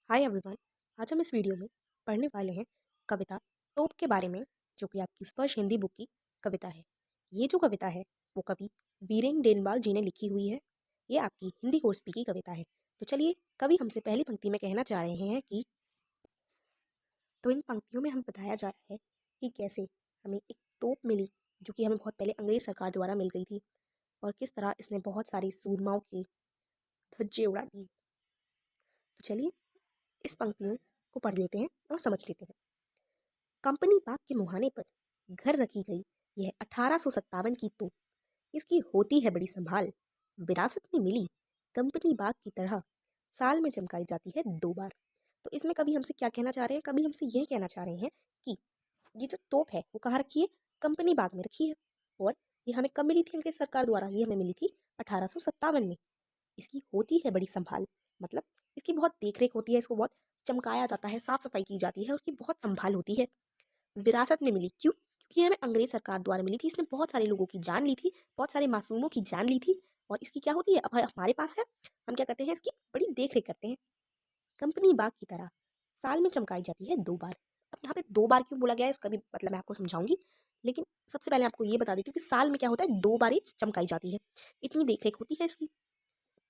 Hi everyone. आज हम इस वीडियो में पढ़ने वाले हैं कविता तोप के बारे में, जो कि आपकी स्पर्श हिंदी बुक की कविता है। ये जो कविता है वो कवि वीरेन डेनवाल जी ने लिखी हुई है। ये आपकी हिंदी कोर्स पी की कविता है। तो चलिए, कवि हमसे पहली पंक्ति में कहना चाह रहे हैं कि तो इन पंक्तियों में हमें बताया जा रहा है कि कैसे हमें एक तोप मिली, जो कि हमें बहुत पहले अंग्रेज सरकार द्वारा मिल गई थी, और किस तरह इसने बहुत सारी सूरमाओं के धज्जे उड़ा दिए। तो चलिए, इस पंक्तियों को पढ़ लेते हैं और समझ लेते हैं। कंपनी बाग के मुहाने पर घर रखी गई यह 1857 की तोप, इसकी होती है बड़ी संभाल, विरासत में मिली कंपनी बाग की तरह, साल में चमकाई जाती है 2 बार। तो इसमें कभी हमसे क्या कहना चाह रहे हैं? कभी हमसे यह कहना चाह रहे हैं कि ये जो तोप है वो कहाँ रखी है? कंपनी बाग में रखी है। और ये हमें कब मिली थी अंग्रेज सरकार द्वारा? ये हमें मिली थी 1857 में। इसकी होती है बड़ी संभाल, मतलब इसकी बहुत देख रेख होती है, इसको बहुत चमकाया जाता है, साफ सफाई की जाती है, उसकी बहुत संभाल होती है। विरासत में मिली, क्यों? क्योंकि हमें अंग्रेज सरकार द्वारा मिली थी। इसने बहुत सारे लोगों की जान ली थी, बहुत सारे मासूमों की जान ली थी। और इसकी क्या होती है, अब हमारे पास है, हम क्या करते हैं, इसकी बड़ी देख रेख करते हैं। कंपनी बाग की तरह साल में चमकाई जाती है 2 बार। अब यहाँ पे 2 बार क्यों बोला गया है, इसका भी मतलब मैं आपको समझाऊंगी। लेकिन सबसे पहले आपको ये बता देती हूँ कि साल में क्या होता है, 2 बार ही चमकाई जाती है। इतनी देख रेख होती है इसकी।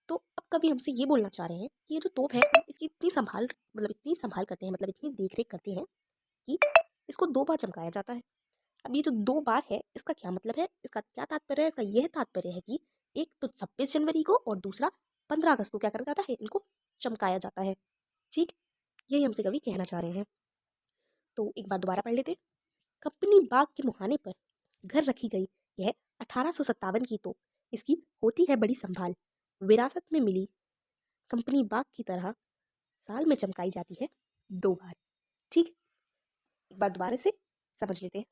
तो अब कभी हमसे ये बोलना चाह रहे हैं कि ये जो तोप है इसकी इतनी संभाल करते हैं, मतलब इतनी देख रेख करते हैं कि इसको 2 बार चमकाया जाता है। अब ये जो 2 बार है, इसका क्या मतलब है, इसका क्या तात्पर्य है? इसका यह तात्पर्य है कि एक तो 26 जनवरी को और दूसरा 15 अगस्त को क्या करा जाता है, इनको चमकाया जाता है। ठीक, यही हमसे कभी कहना चाह रहे हैं। तो एक बार दोबारा पढ़ लेते हैं। कंपनी बाग के मुहाने पर घर रखी गई यह 1857 की तोप, इसकी होती है बड़ी संभाल, विरासत में मिली कंपनी बाग की तरह, साल में चमकाई जाती है 2 बार। ठीक, एक बार दोबारा से समझ लेते हैं।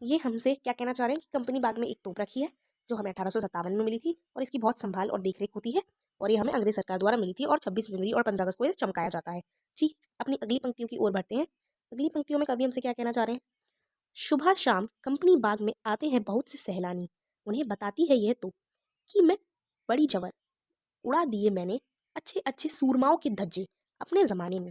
ये हमसे क्या कहना चाह रहे हैं कि कंपनी बाग में एक तोप रखी है, जो हमें 1857 में मिली थी, और इसकी बहुत संभाल और देखरेख होती है, और ये हमें अंग्रेज सरकार द्वारा मिली थी, और 26 जनवरी और 15 अगस्त को ये चमकाया जाता है। ठीक, अपनी अगली पंक्तियों की ओर बढ़ते हैं। अगली पंक्तियों में कवि हमसे क्या कहना चाह रहे हैं? सुबह शाम कंपनी बाग में आते हैं बहुत से सैलानी, उन्हें बताती है यह तो कि मैं बड़ी जबर, उड़ा दिए मैंने अच्छे अच्छे सूरमाओं के धज्जे अपने ज़माने में।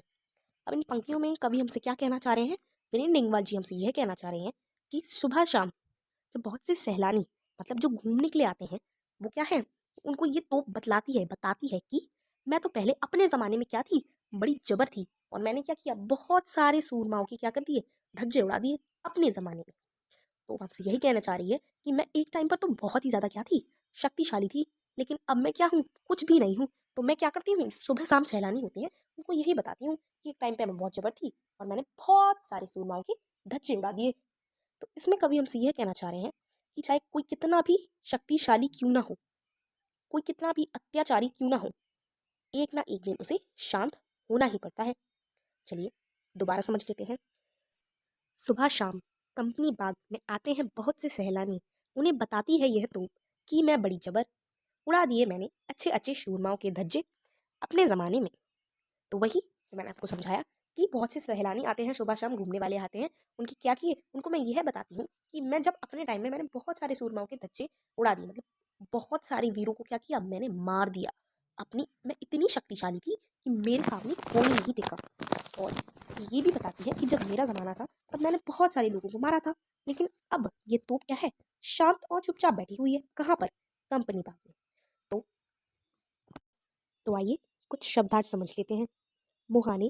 अब इन पंक्तियों में कवि हमसे क्या कहना चाह रहे हैं? विनीत नेंगवाल जी हमसे यह कहना चाह रहे हैं कि सुबह शाम जो बहुत से सैलानी, मतलब जो घूमने के लिए आते हैं, वो क्या है, उनको ये तो बताती है कि मैं तो पहले अपने ज़माने में क्या थी, बड़ी जबर थी, और मैंने क्या किया, बहुत सारे सूरमाओं के क्या कर दिए, धज्जे उड़ा दिए अपने ज़माने में। तो आपसे यही कहना चाह रही है कि मैं एक टाइम पर तो बहुत ही ज़्यादा क्या थी, शक्तिशाली थी, लेकिन अब मैं क्या हूँ, कुछ भी नहीं हूँ। तो मैं क्या करती हूँ, सुबह शाम सैलानी होती है, उनको यही बताती हूँ कि एक टाइम पे मैं बहुत जबर थी और मैंने बहुत सारे सूरमाओं के धज्जे उड़ा दिए। तो इसमें कवि हमसे यह कहना चाह रहे हैं कि चाहे कोई कितना भी शक्तिशाली क्यों ना हो, कोई कितना भी अत्याचारी क्यों ना हो, एक ना एक दिन उसे शांत होना ही पड़ता है। चलिए, दोबारा समझ लेते हैं। सुबह शाम कंपनी बाग में आते हैं बहुत से सैलानी, उन्हें बताती है यह तो कि मैं बड़ी जबर, उड़ा दिए मैंने अच्छे अच्छे शूरमाओं के धज्जे अपने ज़माने में। तो वही जो मैंने आपको समझाया कि बहुत से सैलानी आते हैं, सुबह शाम घूमने वाले आते हैं, उनकी क्या किए, उनको मैं यह बताती हूँ कि मैं जब अपने टाइम में मैंने बहुत सारे सूरमाओं के धज्जे उड़ा दिए, मतलब बहुत सारे वीरों को क्या किया, मैंने मार दिया। अपनी मैं इतनी शक्तिशाली थी कि मेरे सामने कोई नहीं टिका। और ये भी बताती है कि जब मेरा ज़माना था तब मैंने बहुत सारे लोगों को मारा था, लेकिन अब ये तोप क्या है, शांत और चुपचाप बैठी हुई है। कहाँ पर? कंपनी बाग में। तो आइए कुछ शब्दार्थ समझ लेते हैं। मुहाने,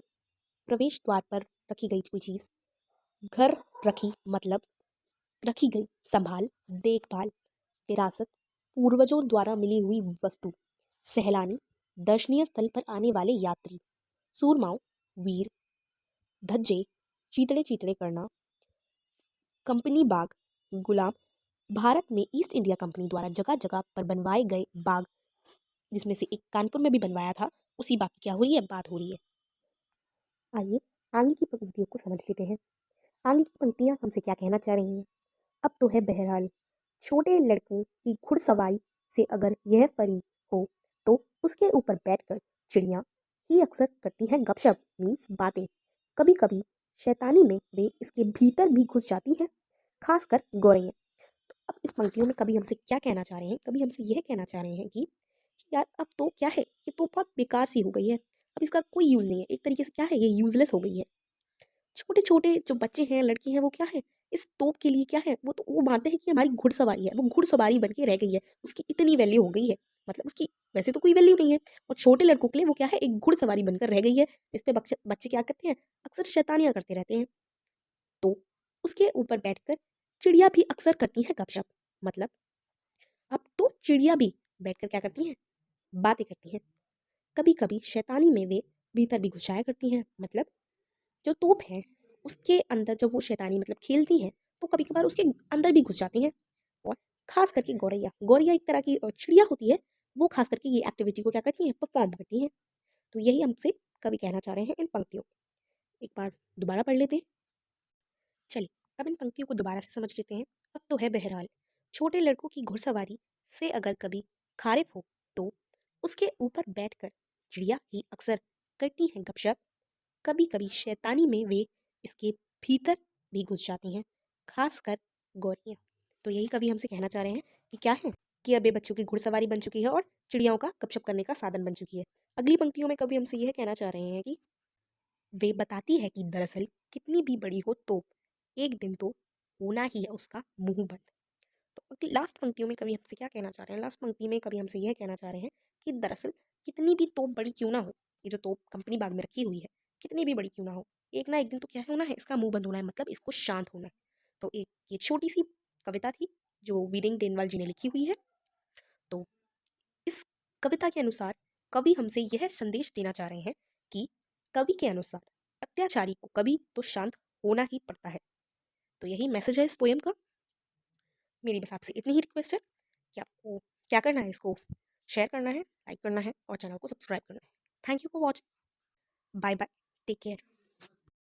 प्रवेश द्वार पर रखी गई कोई चीज़। घर रखी मतलब रखी गई, संभाल, देखभाल, विरासत, पूर्वजों द्वारा मिली हुई वस्तु। सैलानी, दर्शनीय स्थल पर आने वाले यात्री। सूरमाओं, वीर। धज्जे, चीतड़े चीतड़े करना। कंपनी बाग, गुलाम। भारत में ईस्ट इंडिया कंपनी द्वारा जगह जगह पर बनवाए गए बाग, जिसमें से एक कानपुर में भी बनवाया था, उसी बाग की क्या हो रही है, बात हो रही है। आइए आगे की पंक्तियों को समझ लेते हैं। आगे की पंक्तियां हमसे क्या कहना चाह रही हैं? अब तो है बहरहाल, छोटे लड़कों की घुड़सवारी से अगर यह फरी हो, तो उसके ऊपर बैठकर चिड़ियाँ ही अक्सर करती हैं गपशप, मीन्स बातें। कभी कभी शैतानी में वे इसके भीतर भी घुस जाती हैं, खासकर गौरैया। तो अब इस पंक्तियों में कभी हमसे क्या कहना चाह रहे हैं? कभी हमसे यह कहना चाह रहे हैं कि यार अब तो क्या है, ये तो बहुत बेकार सी हो गई है। अब इसका कोई यूज़ नहीं है, एक तरीके से क्या है, ये यूज़लेस हो गई है। छोटे छोटे जो बच्चे हैं, लड़की हैं, वो क्या है, इस तोप के लिए क्या है, वो तो वो मानते हैं कि हमारी घुड़सवारी है, वो घुड़सवारी बन के रह गई है, उसकी इतनी वैल्यू हो गई है, मतलब उसकी वैसे तो कोई वैल्यू नहीं है। और छोटे लड़कों के लिए वो क्या है, एक घुड़सवारी बनकर रह गई है, जिस पे बच्चे बच्चे क्या करते हैं, अक्सर शैतानियां करते रहते हैं। तो उसके ऊपर बैठकर चिड़िया भी अक्सर करती हैं गपशप। मतलब अब तो चिड़िया भी बैठकर क्या करती हैं, बातें करती हैं। कभी कभी शैतानी में वे भीतर भी घुस जाया करती हैं। मतलब जो तोप है उसके अंदर जब वो शैतानी मतलब खेलती हैं, तो कभी कभार उसके अंदर भी घुस जाती हैं। और खास करके गौरैया गौरैया एक तरह की चिड़िया होती है, वो खास करके ये एक्टिविटी को क्या करती हैं, परफॉर्म करती हैं। तो यही हमसे कवि कहना चाह रहे हैं इन पंक्तियों। एक बार दोबारा पढ़ लेते हैं। चलिए अब इन पंक्तियों को दोबारा से समझ लेते हैं। अब तो है बहरहाल छोटे लड़कों की घुड़सवारी से अगर कभी खारिफ हो, तो उसके ऊपर बैठकर चिड़िया ही अक्सर करती हैं गपशप। कभी कभी शैतानी में वे इसके भीतर भी घुस जाती हैं, खासकर गौरियाँ। तो यही कवि हमसे कहना चाह रहे हैं कि क्या है, कि अब ये बच्चों की घुड़सवारी बन चुकी है और चिड़ियाओं का गपशप करने का साधन बन चुकी है। अगली पंक्तियों में कवि हमसे यह कहना चाह रहे हैं कि वे बताती है कि दरअसल कितनी भी बड़ी हो तो एक दिन तो होना ही है उसका मुंह बंद। तो लास्ट पंक्तियों में कभी हमसे क्या कहना चाह रहे हैं, लास्ट पंक्ति में कभी हमसे यह कहना चाह रहे हैं कि दरअसल कितनी भी तोप बड़ी क्यों ना हो, ये जो तोप कंपनी बाग में रखी हुई है, कितनी भी बड़ी क्यों ना हो, एक ना एक दिन तो क्या होना है, इसका मुंह बंद होना है, मतलब इसको शांत होना है। तो एक ये छोटी सी कविता थी जो वीरेंद्र डेनवाल जी ने लिखी हुई है। तो इस कविता के अनुसार कवि हमसे यह संदेश देना चाह रहे हैं कि कवि के अनुसार अत्याचारी को कभी तो शांत होना ही पड़ता है। तो यही मैसेज है इस पोएम का। मेरी बस आपसे इतनी ही रिक्वेस्ट है कि आपको क्या करना है, इसको शेयर करना है, लाइक करना है और चैनल को सब्सक्राइब करना है। Thank you for watching. Bye bye, take care.